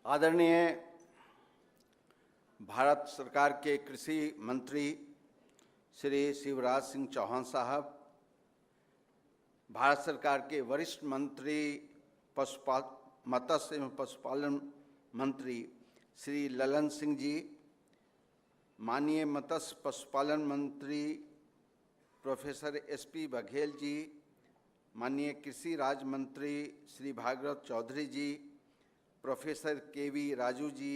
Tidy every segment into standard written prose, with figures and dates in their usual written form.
आदरणीय भारत सरकार के कृषि मंत्री श्री शिवराज सिंह चौहान साहब, भारत सरकार के वरिष्ठ मंत्री मत्स्य एवं पशुपालन मंत्री श्री ललन सिंह जी, माननीय मत्स्य पशुपालन मंत्री प्रोफेसर SP बघेल जी, माननीय कृषि राज्य मंत्री श्री भागवत चौधरी जी, professor KV Raju ji,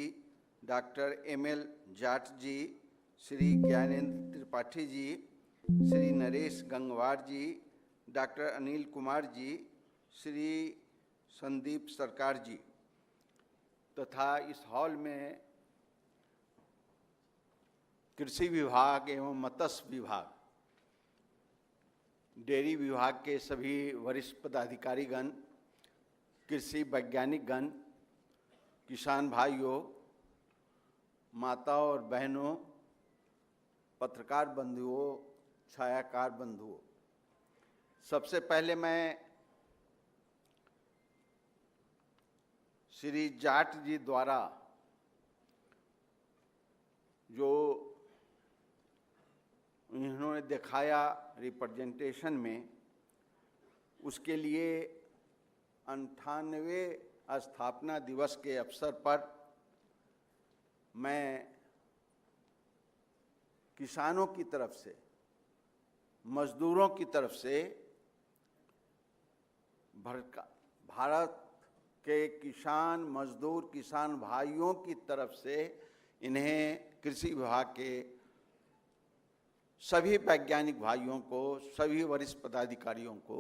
doctor ML Jat जी, श्री ज्ञानेंद्र त्रिपाठी जी, श्री नरेश गंगवार जी, डॉक्टर अनिल कुमार जी, श्री संदीप सरकार जी तथा इस हॉल में कृषि विभाग एवं मत्स्य विभाग, डेयरी विभाग के सभी वरिष्ठ पदाधिकारीगण, कृषि वैज्ञानिकगण, किसान भाइयों, माताओं और बहनों, पत्रकार बंधुओं, छायाकार बंधुओं, सबसे पहले मैं श्री जाट जी द्वारा जो इन्होंने दिखाया रिप्रेजेंटेशन में, उसके लिए 98वें स्थापना दिवस के अवसर पर मैं किसानों की तरफ से, मजदूरों की तरफ से, भारत के किसान मजदूर किसान भाइयों की तरफ से इन्हें कृषि विभाग के सभी वैज्ञानिक भाइयों को, सभी वरिष्ठ पदाधिकारियों को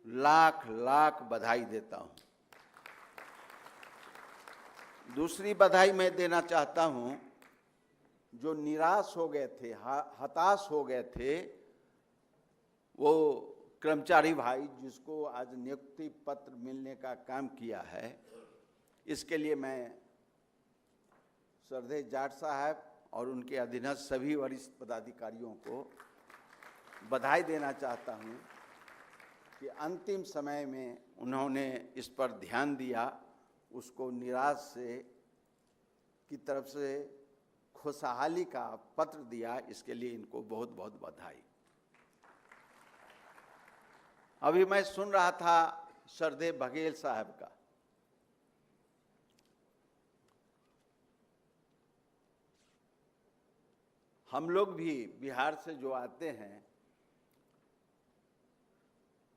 लाख लाख बधाई देता हूं। दूसरी बधाई मैं देना चाहता हूं, जो निराश हो गए थे, हताश हो गए थे, वो कर्मचारी भाई जिसको आज नियुक्ति पत्र मिलने का काम किया है, इसके लिए मैं श्रद्धेय जाट साहब और उनके अधीनस्थ सभी वरिष्ठ पदाधिकारियों को बधाई देना चाहता हूं कि अंतिम समय में उन्होंने इस पर ध्यान दिया, उसको निराश से की तरफ से खुशहाली का पत्र दिया, इसके लिए इनको बहुत बहुत बधाई। अभी मैं सुन रहा था श्रद्धेय बघेल साहब का, हम लोग भी बिहार से जो आते हैं,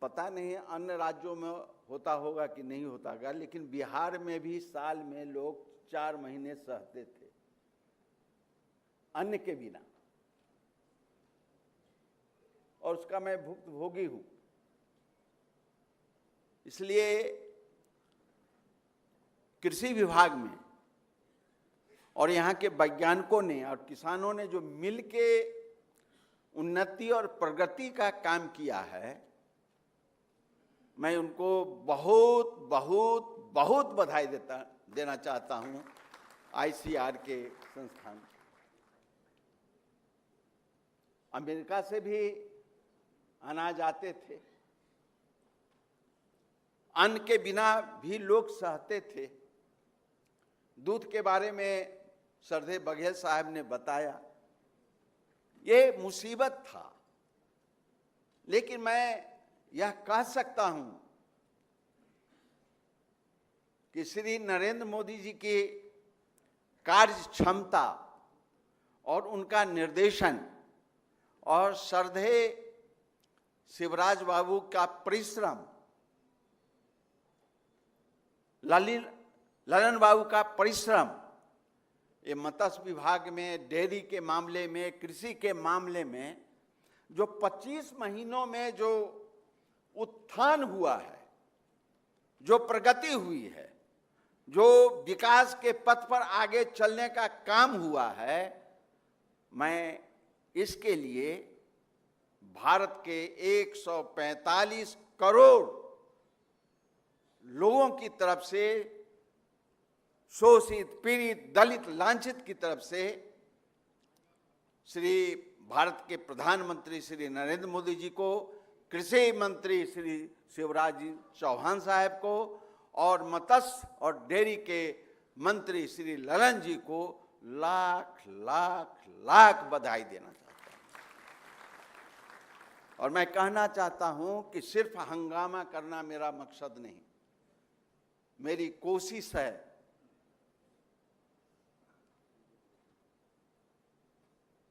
पता नहीं अन्य राज्यों में होता होगा कि नहीं होता होगा, लेकिन बिहार में भी साल में लोग 4 महीने सहते थे अन्न के बिना, और उसका मैं भुक्तभोगी हूं। इसलिए कृषि विभाग में और यहाँ के वैज्ञानिकों ने और किसानों ने जो मिलके उन्नति और प्रगति का काम किया है, मैं उनको बहुत बहुत बहुत बधाई देना चाहता हूं। ICR के संस्थान, अमेरिका से भी अनाज आते थे, अन्न के बिना भी लोग सहते थे। दूध के बारे में श्रद्धेय बघेल साहब ने बताया, ये मुसीबत था, लेकिन मैं यह कह सकता हूं कि श्री नरेंद्र मोदी जी की कार्य क्षमता और उनका निर्देशन और श्रद्धेय शिवराज बाबू का परिश्रम, ललन बाबू का परिश्रम, ये मत्स्य विभाग में, डेयरी के मामले में, कृषि के मामले में जो 25 महीनों में जो उत्थान हुआ है, जो प्रगति हुई है, जो विकास के पथ पर आगे चलने का काम हुआ है, मैं इसके लिए भारत के 145 करोड़ लोगों की तरफ से, शोषित, पीड़ित, दलित, लांछित की तरफ से श्री भारत के प्रधानमंत्री श्री नरेंद्र मोदी जी को, कृषि मंत्री श्री शिवराज जी चौहान साहब को और मत्स्य और डेयरी के मंत्री श्री ललन जी को लाख लाख लाख बधाई देना चाहता हूं। और मैं कहना चाहता हूं कि सिर्फ हंगामा करना मेरा मकसद नहीं, मेरी कोशिश है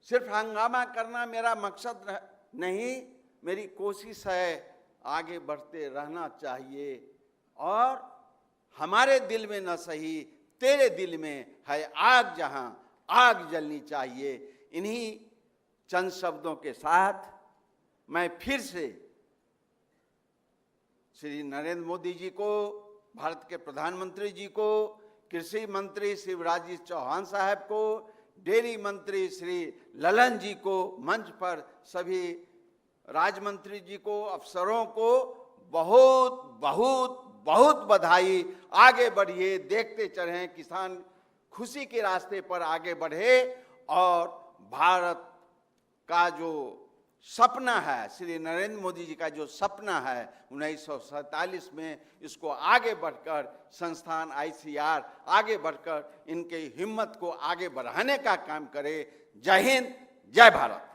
सिर्फ हंगामा करना मेरा मकसद नहीं, मेरी कोशिश है आगे बढ़ते रहना चाहिए। और हमारे दिल में न सही तेरे दिल में है आग, जहां आग जलनी चाहिए। इन्हीं चंद शब्दों के साथ मैं फिर से श्री नरेंद्र मोदी जी को, भारत के प्रधानमंत्री जी को, कृषि मंत्री शिवराज जी चौहान साहब को, डेयरी मंत्री श्री ललन जी को, मंच पर सभी राज्य मंत्री जी को, अफसरों को बहुत बहुत बहुत बधाई। आगे बढ़िए, देखते चलें, किसान खुशी के रास्ते पर आगे बढ़े और भारत का जो सपना है, श्री नरेंद्र मोदी जी का जो सपना है 1947 में, इसको आगे बढ़कर संस्थान ICAR आगे बढ़कर इनके हिम्मत को आगे बढ़ाने का काम करे। जय हिंद, जय भारत।